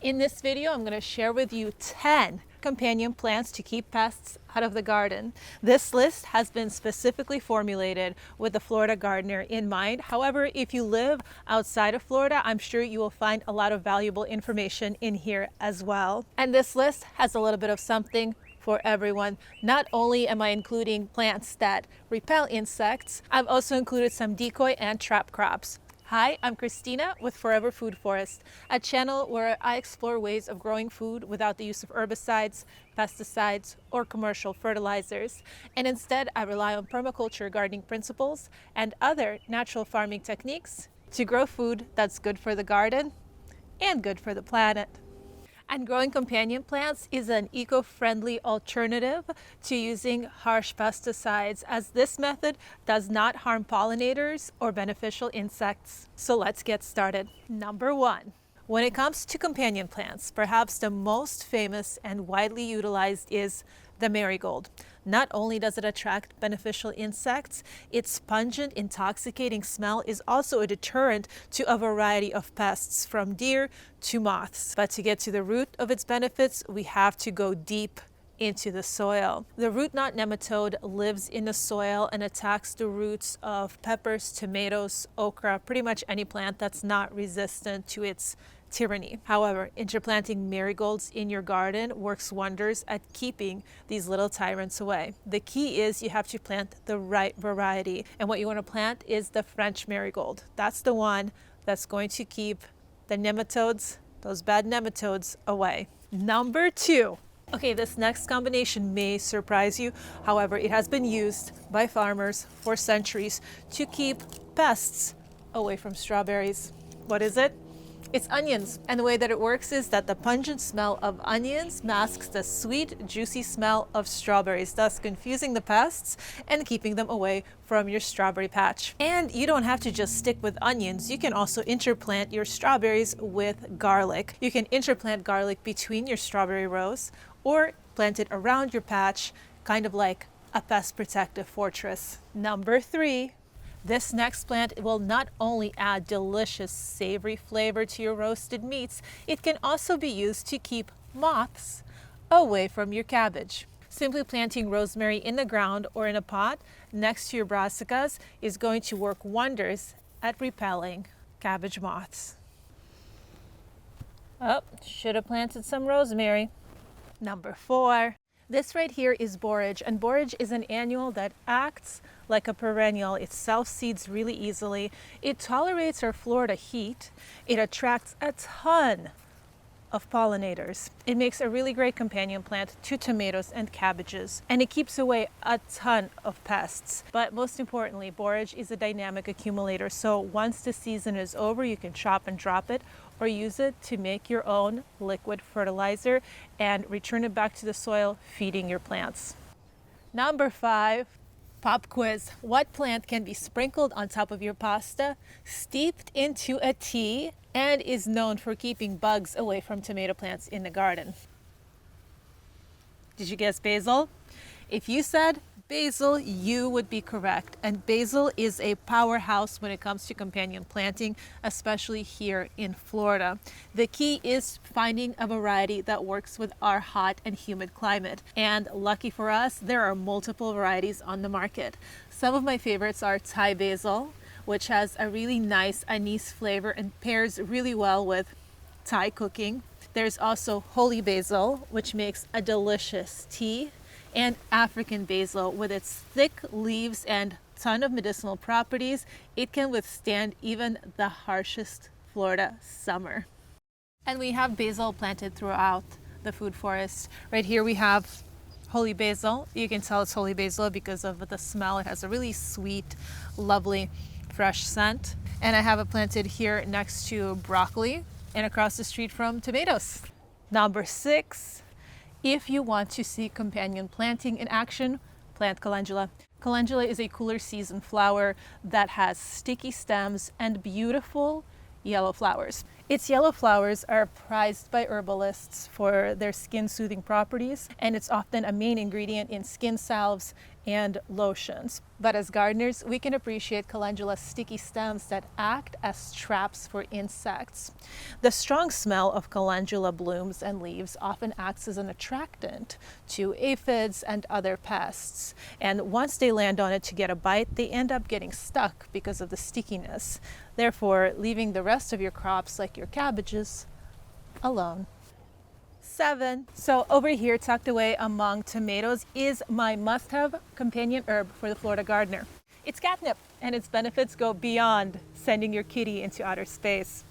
In this video, I'm going to share with you 10 companion plants to keep pests out of the garden. This list has been specifically formulated with the Florida gardener in mind. However, if you live outside of Florida, I'm sure you will find a lot of valuable information in here as well. And this list has a little bit of something for everyone. Not only am I including plants that repel insects, I've also included some decoy and trap crops. Hi, I'm Christina with Forever Food Forest, a channel where I explore ways of growing food without the use of herbicides, pesticides, or commercial fertilizers. And instead, I rely on permaculture gardening principles and other natural farming techniques to grow food that's good for the garden and good for the planet. And growing companion plants is an eco-friendly alternative to using harsh pesticides, as this method does not harm pollinators or beneficial insects. So let's get started. Number 1. When it comes to companion plants, perhaps the most famous and widely utilized is the marigold. Not only does it attract beneficial insects, its pungent, intoxicating smell is also a deterrent to a variety of pests, from deer to moths. But to get to the root of its benefits, we have to go deep into the soil. The root knot nematode lives in the soil and attacks the roots of peppers, tomatoes, okra, pretty much any plant that's not resistant to its tyranny. However, interplanting marigolds in your garden works wonders at keeping these little tyrants away. The key is you have to plant the right variety, and what you want to plant is the French marigold. That's the one that's going to keep the nematodes, those bad nematodes, away. Number 2. Okay, this next combination may surprise you. However, it has been used by farmers for centuries to keep pests away from strawberries. What is it? It's onions. And the way that it works is that the pungent smell of onions masks the sweet, juicy smell of strawberries, thus confusing the pests and keeping them away from your strawberry patch. And you don't have to just stick with onions. You can also interplant your strawberries with garlic. You can interplant garlic between your strawberry rows or plant it around your patch, kind of like a pest protective fortress. Number 3. This next plant will not only add delicious savory flavor to your roasted meats, it can also be used to keep moths away from your cabbage. Simply planting rosemary in the ground or in a pot next to your brassicas is going to work wonders at repelling cabbage moths. Oh, should have planted some rosemary. Number 4. This right here is borage, and borage is an annual that acts like a perennial. It self-seeds really easily. It tolerates our Florida heat. It attracts a ton of pollinators. It makes a really great companion plant to tomatoes and cabbages, and it keeps away a ton of pests. But most importantly, borage is a dynamic accumulator, so once the season is over, you can chop and drop it or use it to make your own liquid fertilizer and return it back to the soil, feeding your plants. Number 5. Pop quiz. What plant can be sprinkled on top of your pasta, steeped into a tea, and is known for keeping bugs away from tomato plants in the garden? Did you guess basil? If you said basil, you would be correct. And basil is a powerhouse when it comes to companion planting, especially here in Florida. The key is finding a variety that works with our hot and humid climate. And lucky for us, there are multiple varieties on the market. Some of my favorites are Thai basil, which has a really nice anise flavor and pairs really well with Thai cooking. There's also holy basil, which makes a delicious tea, and African basil. With its thick leaves and ton of medicinal properties, it can withstand even the harshest Florida summer. And we have basil planted throughout the food forest. Right here we have holy basil. You can tell it's holy basil because of the smell. It has a really sweet, lovely, fresh scent. And I have it planted here next to broccoli and across the street from tomatoes. Number 6. If you want to see companion planting in action, plant calendula. Calendula is a cooler season flower that has sticky stems and beautiful yellow flowers. Its yellow flowers are prized by herbalists for their skin-soothing properties, and it's often a main ingredient in skin salves and lotions. But as gardeners, we can appreciate calendula's sticky stems that act as traps for insects. The strong smell of calendula blooms and leaves often acts as an attractant to aphids and other pests. And once they land on it to get a bite, they end up getting stuck because of the stickiness, therefore leaving the rest of your crops, like your cabbages, alone. 7. So over here, tucked away among tomatoes, is my must-have companion herb for the Florida gardener. It's catnip, and its benefits go beyond sending your kitty into outer space.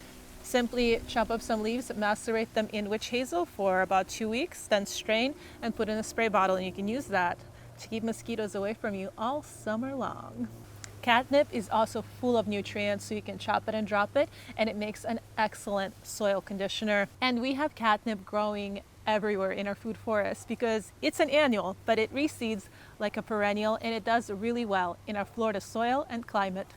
Simply chop up some leaves, macerate them in witch hazel for about 2 weeks, then strain and put in a spray bottle, and you can use that to keep mosquitoes away from you all summer long. Catnip is also full of nutrients, so you can chop it and drop it, and it makes an excellent soil conditioner. And we have catnip growing everywhere in our food forest because it's an annual, but it reseeds like a perennial, and it does really well in our Florida soil and climate.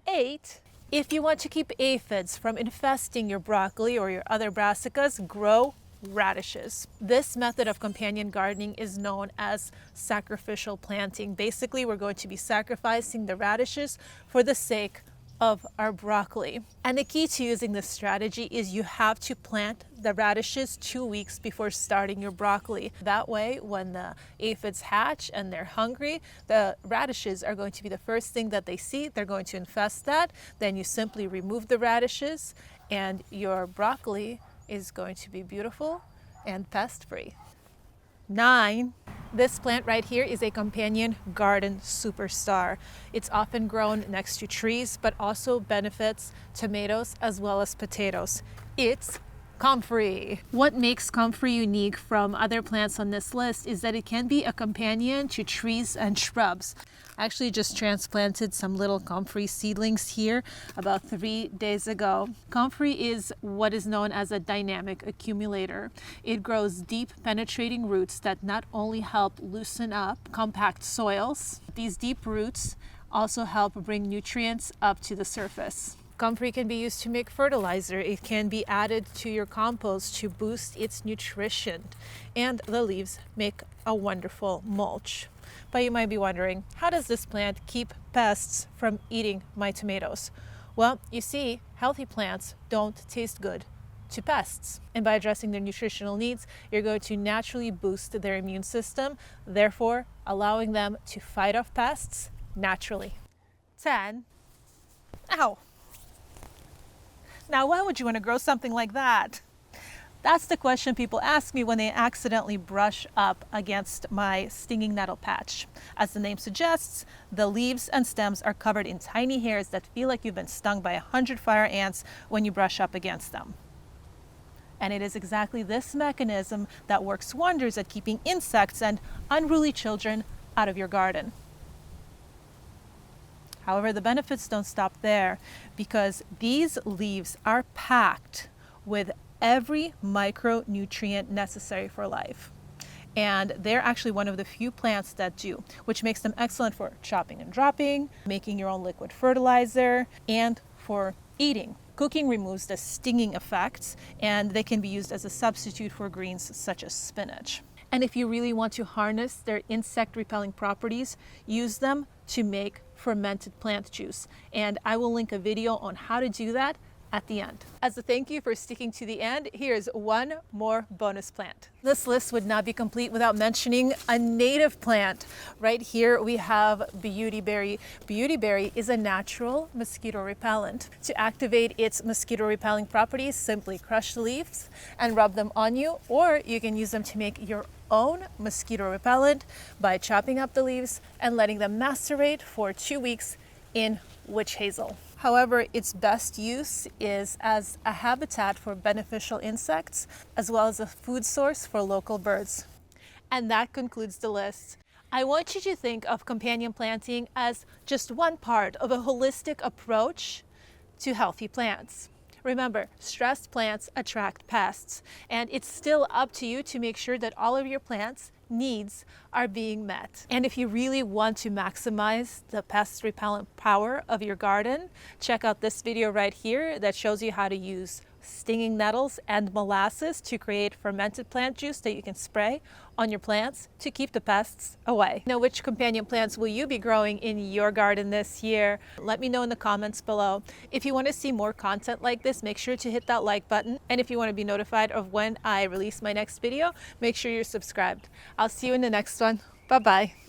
8. If you want to keep aphids from infesting your broccoli or your other brassicas, grow radishes. This method of companion gardening is known as sacrificial planting. Basically, we're going to be sacrificing the radishes for the sake of our broccoli. And the key to using this strategy is you have to plant the radishes 2 weeks before starting your broccoli. That way, when the aphids hatch and they're hungry, the radishes are going to be the first thing that they see. They're going to infest that. Then you simply remove the radishes and your broccoli is going to be beautiful and pest-free. 9. This plant right here is a companion garden superstar. It's often grown next to trees, but also benefits tomatoes as well as potatoes. It's Comfrey. What makes Comfrey unique from other plants on this list is that it can be a companion to trees and shrubs. I actually just transplanted some little Comfrey seedlings here about 3 days ago. Comfrey is what is known as a dynamic accumulator. It grows deep penetrating roots that not only help loosen up compact soils, these deep roots also help bring nutrients up to the surface. Comfrey can be used to make fertilizer. It can be added to your compost to boost its nutrition. And the leaves make a wonderful mulch. But you might be wondering, how does this plant keep pests from eating my tomatoes? Well, you see, healthy plants don't taste good to pests. And by addressing their nutritional needs, you're going to naturally boost their immune system, therefore allowing them to fight off pests naturally. 10. Ow! Now, why would you want to grow something like that? That's the question people ask me when they accidentally brush up against my stinging nettle patch. As the name suggests, the leaves and stems are covered in tiny hairs that feel like you've been stung by 100 fire ants when you brush up against them. And it is exactly this mechanism that works wonders at keeping insects and unruly children out of your garden. However, the benefits don't stop there because these leaves are packed with every micronutrient necessary for life. And they're actually one of the few plants that do, which makes them excellent for chopping and dropping, making your own liquid fertilizer, and for eating. Cooking removes the stinging effects, and they can be used as a substitute for greens such as spinach. And if you really want to harness their insect repelling properties, use them to make fermented plant juice. And I will link a video on how to do that at the end. As a thank you for sticking to the end, here's one more bonus plant. This list would not be complete without mentioning a native plant. Right here we have beautyberry. Beautyberry is a natural mosquito repellent. To activate its mosquito repelling properties, simply crush the leaves and rub them on you, or you can use them to make your own mosquito repellent by chopping up the leaves and letting them macerate for 2 weeks in witch hazel. However, its best use is as a habitat for beneficial insects, as well as a food source for local birds. And that concludes the list. I want you to think of companion planting as just one part of a holistic approach to healthy plants. Remember, stressed plants attract pests, and it's still up to you to make sure that all of your plants' needs are being met. And if you really want to maximize the pest repellent power of your garden, check out this video right here that shows you how to use stinging nettles, and molasses to create fermented plant juice that you can spray on your plants to keep the pests away. Now, which companion plants will you be growing in your garden this year? Let me know in the comments below. If you want to see more content like this, make sure to hit that like button. And if you want to be notified of when I release my next video, make sure you're subscribed. I'll see you in the next one. Bye-bye.